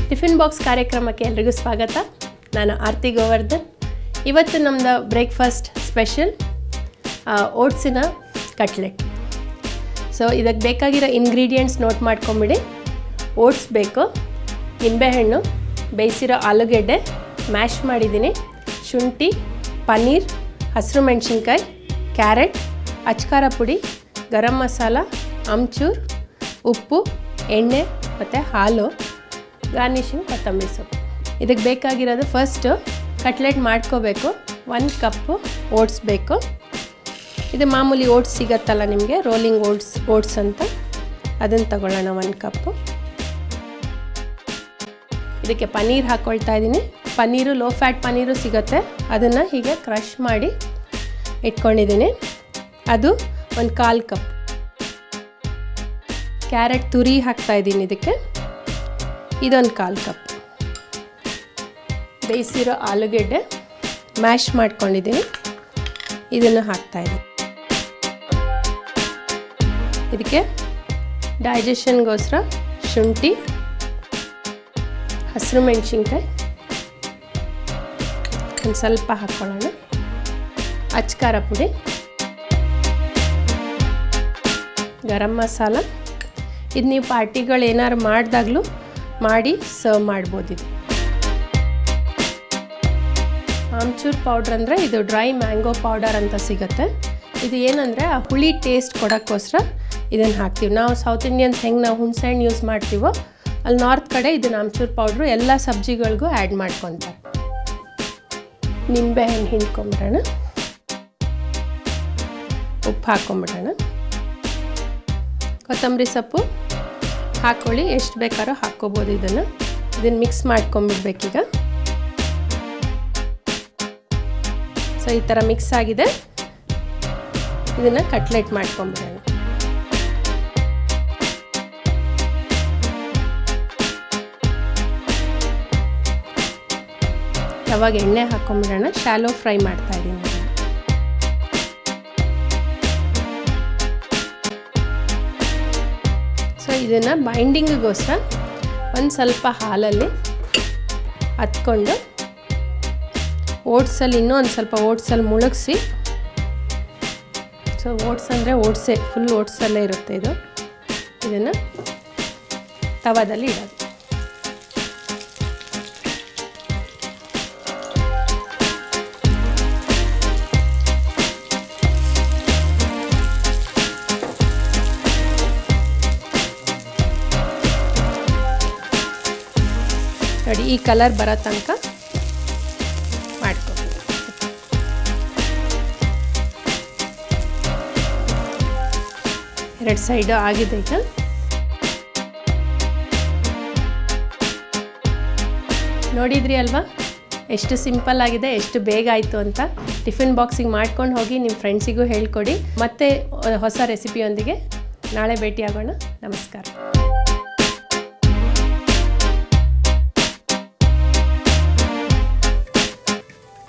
Tiffin box ಕಾರ್ಯಕ್ರಮಕ್ಕೆ ಎಲ್ಲರಿಗೂ ಸ್ವಾಗತ. ನಾನು ಆರ್ತಿ ಗೋವರ್ಧನ್. ಇವತ್ತು ನಮ್ಮದು ಬ್ರೇಕ್ಫಾಸ್ಟ್ ಸ್ಪೆಷಲ್ ಓಟ್ಸಿನ ಕಟ್ಲೆಟ್. ಸೊ ಇದಕ್ಕೆ ಬೇಕಾಗಿರೋ ಇಂಗ್ರೀಡಿಯೆಂಟ್ಸ್ ನೋಟ್ ಮಾಡ್ಕೊಂಬಿಡಿ. ಓಟ್ಸ್ ಬೇಕು, ನಿಂಬೆಹಣ್ಣು, ಬೇಯಿಸಿರೋ ಆಲೂಗೆಡ್ಡೆ ಮ್ಯಾಶ್ ಮಾಡಿದ್ದೀನಿ, ಶುಂಠಿ, ಪನ್ನೀರ್, ಹಸಿರು ಮೆಣಸಿನ್ಕಾಯಿ, ಕ್ಯಾರೆಟ್, ಅಚ್ಕಾರ ಪುಡಿ, ಗರಂ ಮಸಾಲ, ಆಮ್ಚೂರ್, ಉಪ್ಪು, ಎಣ್ಣೆ ಮತ್ತು ಹಾಲು, ಗಾರ್ನಿಷಿಂಗ್ ಕೊತ್ತಂಬರಿ ಸೊಪ್ಪು. ಇದಕ್ಕೆ ಬೇಕಾಗಿರೋದು ಫಸ್ಟು ಕಟ್ಲೆಟ್ ಮಾಡ್ಕೋಬೇಕು. 1 ಕಪ್ಪು ಓಟ್ಸ್ ಬೇಕು. ಇದು ಮಾಮೂಲಿ ಓಟ್ಸ್ ಸಿಗತ್ತಲ್ಲ ನಿಮಗೆ, ರೋಲಿಂಗ್ ಓಟ್ಸ್ ಅಂತ, ಅದನ್ನು ತಗೊಳ್ಳೋಣ 1 ಕಪ್ಪು. ಇದಕ್ಕೆ ಪನ್ನೀರ್ ಹಾಕ್ಕೊಳ್ತಾ ಇದ್ದೀನಿ. ಪನ್ನೀರು ಲೋ ಫ್ಯಾಟ್ ಪನ್ನೀರು ಸಿಗುತ್ತೆ, ಅದನ್ನು ಹೀಗೆ ಕ್ರಷ್ ಮಾಡಿ ಇಟ್ಕೊಂಡಿದ್ದೀನಿ. ಅದು 1/4 ಕಪ್. ಕ್ಯಾರೆಟ್ ತುರಿ ಹಾಕ್ತಾಯಿದ್ದೀನಿ ಇದಕ್ಕೆ, ಇದೊಂದು 1/4 ಕಪ್. ಬೇಯಿಸಿರೋ ಆಲೂಗೆಡ್ಡೆ ಮ್ಯಾಶ್ ಮಾಡ್ಕೊಂಡಿದ್ದೀನಿ, ಇದನ್ನು ಹಾಕ್ತಾಯಿದ್ದೀನಿ. ಇದಕ್ಕೆ ಡೈಜೆಷನ್ಗೋಸ್ಕರ ಶುಂಠಿ, ಹಸಿರು ಮೆಣಸಿನ್ಕಾಯಿ ಒಂದು ಸ್ವಲ್ಪ ಹಾಕ್ಕೊಳ್ಳೋಣ, ಅಚ್ಕಾರ ಪುಡಿ, ಗರಂ ಮಸಾಲ. ಇದು ನೀವು ಪಾರ್ಟಿಗಳು ಏನಾರು ಮಾಡಿದಾಗಲೂ ಮಾಡಿ ಸರ್ವ್ ಮಾಡ್ಬೋದು. ಇದು ಆಮ್ಚೂರ್ ಪೌಡ್ರ್ ಅಂದರೆ ಇದು ಡ್ರೈ ಮ್ಯಾಂಗೋ ಪೌಡರ್ ಅಂತ ಸಿಗುತ್ತೆ. ಇದು ಏನಂದರೆ ಆ ಹುಳಿ ಟೇಸ್ಟ್ ಕೊಡೋಕ್ಕೋಸ್ಕರ ಇದನ್ನು ಹಾಕ್ತೀವಿ. ನಾವು ಸೌತ್ ಇಂಡಿಯನ್ಸ್ ಹೆಂಗೆ ನಾವು ಹುಣಸೆಹಣ್ಣು ಯೂಸ್ ಮಾಡ್ತೀವೋ, ಅಲ್ಲಿ ನಾರ್ತ್ ಕಡೆ ಇದನ್ನು ಆಮ್ಚೂರ್ ಪೌಡ್ರು ಎಲ್ಲ ಸಬ್ಜಿಗಳಿಗೂ ಆ್ಯಡ್ ಮಾಡ್ಕೊತಾರೆ. ನಿಂಬೆಹಣ್ಣು ಹಿಂಡ್ಕೊಂಬಿಡೋಣ, ಉಪ್ಪು ಹಾಕ್ಕೊಂಬಿಡೋಣ, ಕೊತ್ತಂಬರಿ ಸೊಪ್ಪು ಹಾಕ್ಕೊಳ್ಳಿ, ಎಷ್ಟು ಬೇಕಾದ್ರೂ ಹಾಕ್ಕೋಬೋದು. ಇದನ್ನು ಮಿಕ್ಸ್ ಮಾಡ್ಕೊಂಬಿಡ್ಬೇಕೀಗ. ಸೊ ಈ ಥರ ಮಿಕ್ಸ್ ಆಗಿದೆ, ಇದನ್ನು ಕಟ್ಲೆಟ್ ಮಾಡ್ಕೊಂಬಿಡೋಣ. ಅವಾಗ ಎಣ್ಣೆ ಹಾಕ್ಕೊಂಬಿಡೋಣ. ಶಾಲೋ ಫ್ರೈ ಮಾಡ್ತಾ ಇದ್ದೀನಿ. ಸೊ ಇದನ್ನು ಬೈಂಡಿಂಗಿಗೋಸ್ಕರ ಒಂದು ಸ್ವಲ್ಪ ಹಾಲಲ್ಲಿ ಹತ್ಕೊಂಡು ಓಟ್ಸಲ್ಲಿ ಇನ್ನೂ ಒಂದು ಸ್ವಲ್ಪ ಓಟ್ಸಲ್ಲಿ ಮುಳುಗಿಸಿ, ಸೊ ಓಟ್ಸ್ ಅಂದರೆ ಓಟ್ಸೇ, ಫುಲ್ ಓಟ್ಸಲ್ಲೇ ಇರುತ್ತೆ ಇದು. ಇದನ್ನು ತವಾದಲ್ಲಿ ಇಡೋದು. ನೋಡಿ, ಈ ಕಲರ್ ಬರೋ ತನಕ ಮಾಡ್ಕೊಬೇಕು. ಎರಡು ಸೈಡು ಆಗಿದೆ ಈಗ. ನೋಡಿದ್ರಿ ಅಲ್ವಾ ಎಷ್ಟು ಸಿಂಪಲ್ ಆಗಿದೆ, ಎಷ್ಟು ಬೇಗ ಆಯಿತು ಅಂತ. ಟಿಫಿನ್ ಬಾಕ್ಸಿಗೆ ಮಾಡ್ಕೊಂಡು ಹೋಗಿ ನಿಮ್ಮ ಫ್ರೆಂಡ್ಸಿಗೂ ಹೇಳ್ಕೊಡಿ. ಮತ್ತೆ ಹೊಸ ರೆಸಿಪಿಯೊಂದಿಗೆ ನಾಳೆ ಭೇಟಿಯಾಗೋಣ. ನಮಸ್ಕಾರ.